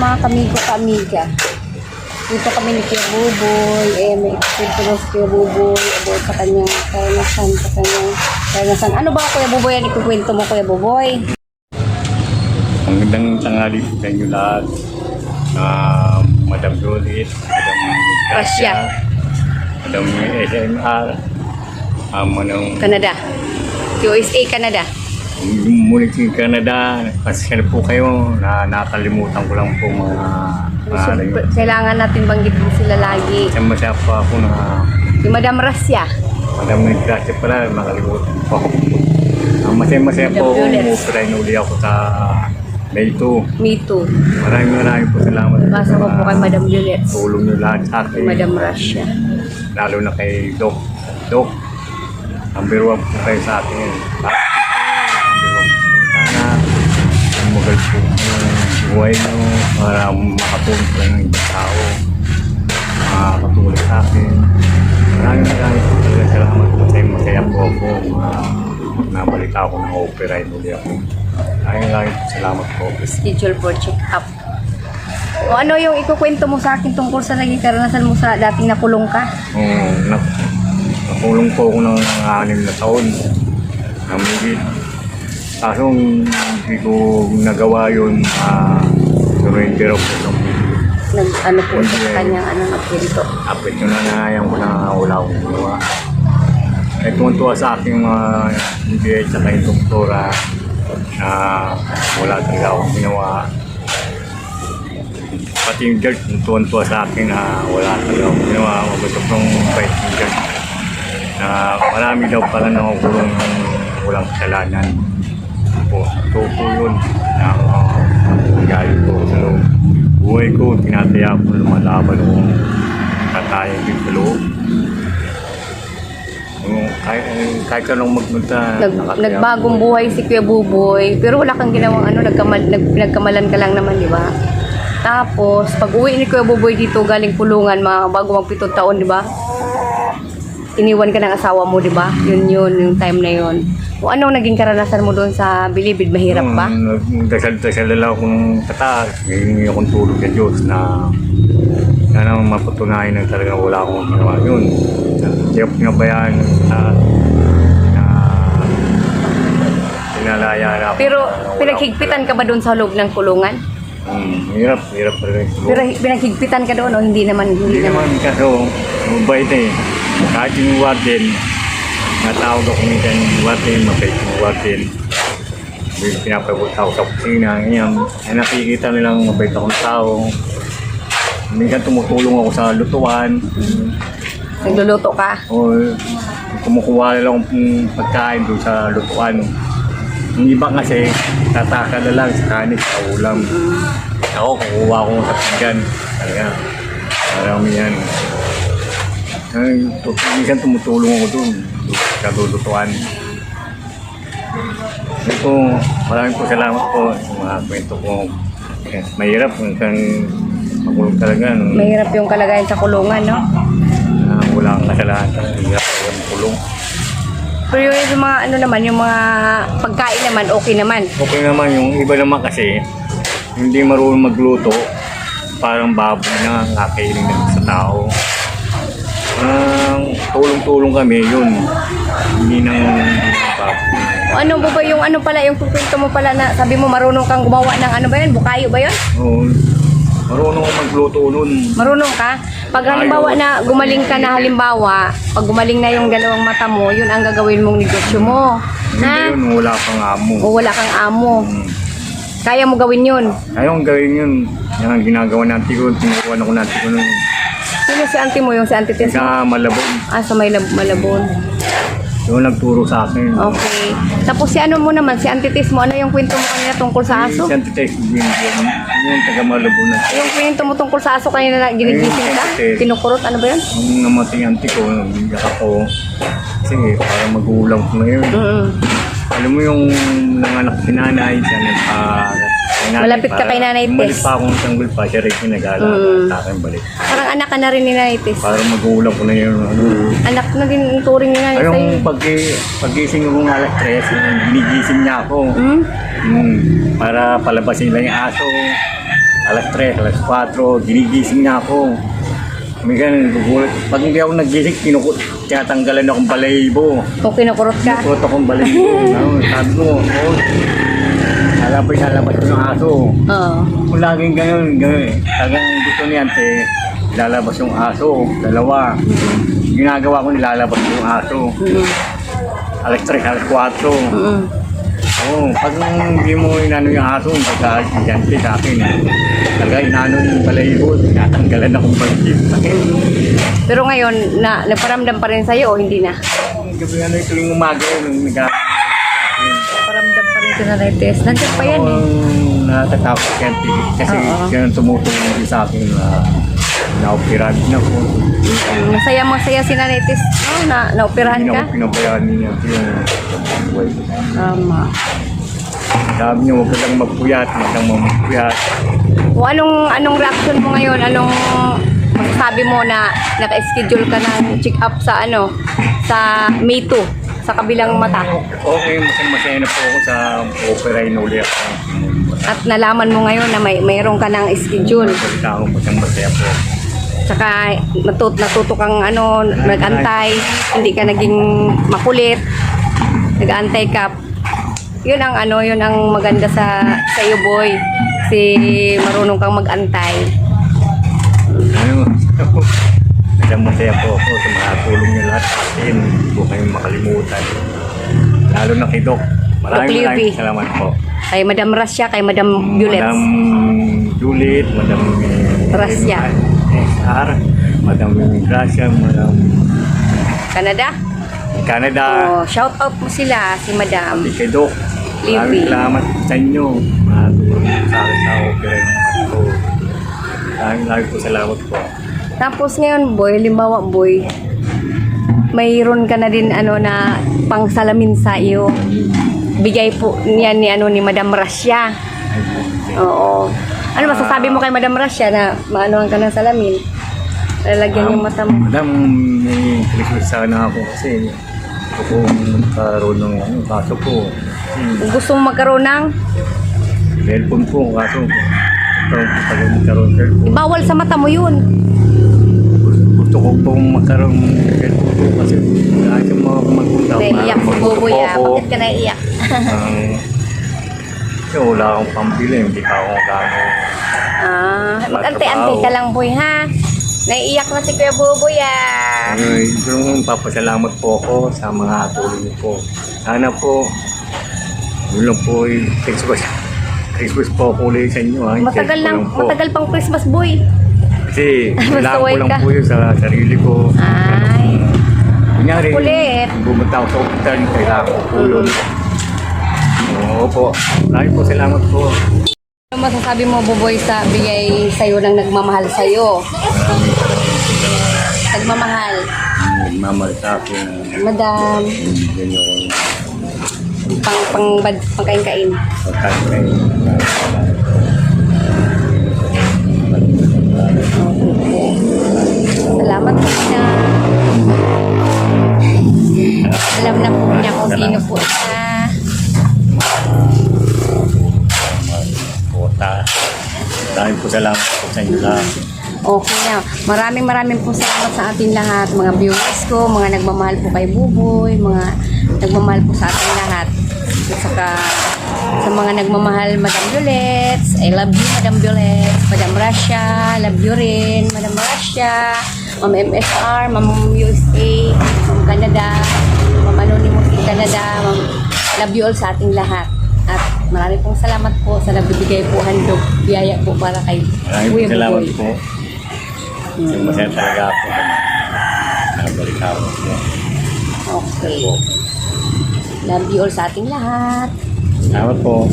mga kamigo-kamiga. Dito kami ni Kuya Buboy. May experience si Kuya Buboy about sa kanyang karanasan. Ano ba Kuya Buboy ang ikukwento mo Kuya Buboy? Ang gandang tanghali po sa inyo lahat. Madam Jolit, Madam Rasya. Madam SMR, Canada. USA, Canada. Mulit sa Canada, pasensya po kayo na nakalimutan ko lang po mga Kailangan natin banggitin sila lagi. masaya po ako na Si Madam Rasya. Madam Rasya pala, nakalimutan po ako. Masaya po ako, umuupiray na uli ako sa May 2. Me too. Maraming po salamat. Basa ko po kay Madam Juliet. Tulong nyo lahat sa akin. Madam Rasya. Lalo na kay Doc. Doc, number 1 po kayo sa akin. Sana magal po yung buhay nyo para makatulong sa ng ibang tao. Makatulong sa akin. Maraming po talaga salamat po sa masaya po ako. Nabalita ako ng opera muli ako. Maraming salamat po. Schedule for check-up. O ano yung ikukwento mo sa akin tungkol sa naging karanasan mo sa dating nakulong ka? Nakulong po ako ng 6 na taon. Namigit. Kaso hindi ko nagawa yun. Surrender ako sa Ano po sa kanyang nagkwento? apit yun na nangayang ko na wala akong ginawa. Ay tuwan-tuwa sa aking mga hindi at saka yung doktora na wala talaga akong ginawa. Pati yung judge, tuwan-tuwa sa akin na wala talaga akong ginawa. Magutok ng fight yung judge na marami daw pala nakukulong ng walang kasalanan. Ito po yun na galing ko sa loob. Buhay ko, tinataya ko, lumalaban ko, katayang din sa loob. Kahit ka lang magmunta. Nagbagong buhay si Kuya Buboy, pero wala kang ginawang pinagkamalan ka lang naman, di ba? Tapos, pag uwi ni Kuya Buboy dito, galing pulungan, bago mag 7 taon, di ba? Iniwan ka ng asawa mo, di ba? Yun, yung time na yun. O anong naging karanasan mo doon sa Bilibid? Mahirap ba? Dasal-dasal lang akong tataas. Hindi akong tulog sa Diyos na naman mapatunayan na talaga wala akong ginawa yun. Hindi ako pinabayaan na pinalaya na ako. Pero pinaghigpitan ka ba doon sa loob ng kulungan? Hirap talaga. Pero pinaghigpitan ka doon o hindi naman? Hindi naman kaso mabait eh. Kahit yung warden, natawag ako minsan yung warden, mabait yung warden. Pinapabot ako sa kusina, ganyan. Nakikita nilang mabait akong tao. Minsan tumutulong ako sa lutuan. Nagluluto ka? O kumukuha lang akong pagkain doon sa lutuan. Yung iba kasi, tataka na lang sa kanin, sa ulam. Ako, kukuha ko sa pinggan. Talaga, parang yan. Minsan tumutulong ako doon sa lulutuan. Ito, maraming po salamat po sa mga kwento ko. Mahirap kung makulong talaga. Mahirap yung kalagayan sa kulungan, no? Wala kang kasalanan. Mahirap talaga makulong. Pero yung mga yung mga pagkain naman, okay naman. Okay naman, yung iba naman kasi hindi marunong magluto. Parang baboy na kakainin na sa tao. Tulong-tulong kami, yun. Hindi nang baboy. Ano ba yung yung kwento mo pala na sabi mo marunong kang gumawa ng bukayo ba yun? Oo. Marunong ako magluto nun. Marunong ka? Pag halimbawa na gumaling ka na pag gumaling na yung dalawang mata mo, yun ang gagawin mong negosyo mo. Hindi yun, wala kang amo. O wala kang amo. Kaya mo gawin yun? Ayaw gawin yun. Yan ang ginagawa natin ko. Tinukuha na ko natin ko nun. Sino si auntie mo? Yung si auntie Tess mo? Sa Malabon. Sa Malabon. Yung nagturo sa akin. Okay. Tapos si mo naman, si auntie Tess mo, ano yung kwento mo kanina tungkol sa aso? Si Auntie Tess, yung taga Malabon na. Yung kwento mo tungkol sa aso kanina na ginigising ka? Kinukurot, ano ba yun? Yung namatay yung auntie ko, nagbiyak ako. Kasi parang magulang ko na yun. Alam mo yung nanganak si nanay, siya Malapit ka kay Nanay Tess. Balik pa akong sanggol pa, siya rin pinag-aalaga sa akin balik. Parang anak ka na rin ni Nanay Tess. Parang magulang ko na yun. Anak na din ang turing ni Nanay sa'yo. Yung paggising ko ng alas 3, ginigising niya ako. Para palabasin lang yung aso. alas 3, alas 4, ginigising niya ako. May ganun, gugulat. Pag hindi ako nagising, tinatanggalan akong balahibo. Kung kinukurot ka. Kurot akong balahibo. Sabi ko, lalabas ko ng aso. Oo. Kung laging ganun. Talagang gusto niyan, lalabas yung aso, dalawa. Ginagawa ko, nilalabas ko yung aso. Alas 3, alas 4. Pag hindi mo inano yung aso, pagka-gigante sa akin, talaga inano yung balahibo, tinatanggalan akong balahibo. Pero ngayon, nagparamdam pa rin sa'yo o hindi na? Gabi tuwing umaga yun, Paramdam pa rin si Nanay Tess. Nandiyan pa yan eh. Natatakot yan, kasi siya ang tumutulong din sa akin na naoperahan din ako. Masaya si Nanay Tess. Naoperahan Hindi ka? na ako pinabayaan niya yung buhay. Tama. Sabi niya, huwag ka lang magpuyat, O anong reaction mo ngayon? Anong masasabi mo na naka-schedule ka ng check-up sa sa May 2, sa kabilang mata? Okay, masaya na po ako sa operahin uli ako. At nalaman mo ngayon na mayroon ka ng schedule. Masaya po. Tsaka natuto kang nag-antay, hindi ka naging makulit, nag-antay ka. Yun ang maganda sa iyo, boy. Kasi marunong kang mag-antay. Masaya po ako sa mga tulong niyo lahat sa akin. Huwag po kayong makalimutan. Lalo na kay Doc. Maraming salamat po. Kay Madam Rasya, kay Madam Violet. Madam Juliet, Madam Rasya. SR, Madam Gracia, Madam Canada. Oh, shout out mo sila, si Madam. Kay Doc. Maraming salamat sa inyo. Matulong sa akin sa opera ng mga ko. Maraming po salamat po. Tapos ngayon, boy, limbawa, boy, mayroon ka na din na pangsalamin sa iyo. Bigay po niyan ni Madam Rasya. Oo. Ano masasabi mo kay Madam Rasya na maanohan ka ng salamin? Lalagyan yung mata mo. Madam, may Christmas sana ako kasi gusto ko magkaroon ng kaso po. Gusto mo magkaroon ng? Cellphone po, kaso magkaroon ng cellphone. Bawal sa mata mo yun. Gusto ko pong magkaroon ng cellphone po kasi kahit yung mga magpunta. Naiiyak si Buboy ah. Bakit ka naiiyak? Kasi wala akong pambili, hindi pa ako gano'n. Mag-antay-antay ka lang, boy, ha? Naiiyak na si Kuya Buboy ah. Yung papasalamat po ako sa mga tulong niyo po. Sana po, yun lang po yung Christmas po ako ulit sa inyo. Matagal pang Christmas, boy. Kasi kailangan ko Masuway lang ka. po yun sa sarili ko. Ay. Kunyari, Kulit. bumunta ako sa hospital, kailangan ko po yun. Oo po. Maraming po salamat po. Ano masasabi mo, Buboy, sa bigay sa'yo ng nagmamahal sa'yo? Maraming salamat. Nagmamahal. Nagmamahal sa akin. Madam, Ganyan pangkain-kain. pagkakain. Salamat po na. Alam na po niya kung sino po siya. Maraming po salamat po sa inyo lahat. Okay na. Maraming po salamat sa ating lahat. Mga viewers ko, mga nagmamahal po kay Buboy, mga nagmamahal po sa ating lahat. At saka sa mga nagmamahal, Madam Violet, I love you, Madam Violet, Madam Rasya, love you rin, Madam Rasya, Ma'am MSR, Ma'am USA, Ma'am Canada, Ma'am Anonymous in Canada, Ma'am, love you all sa ating lahat. At maraming pong salamat po sa nagbibigay po handog, biyaya po para kay Maraming Kuya po salamat Buboy. po. Masaya talaga ako. Nabalik ako. Okay. Love you all sa ating lahat. Salamat po.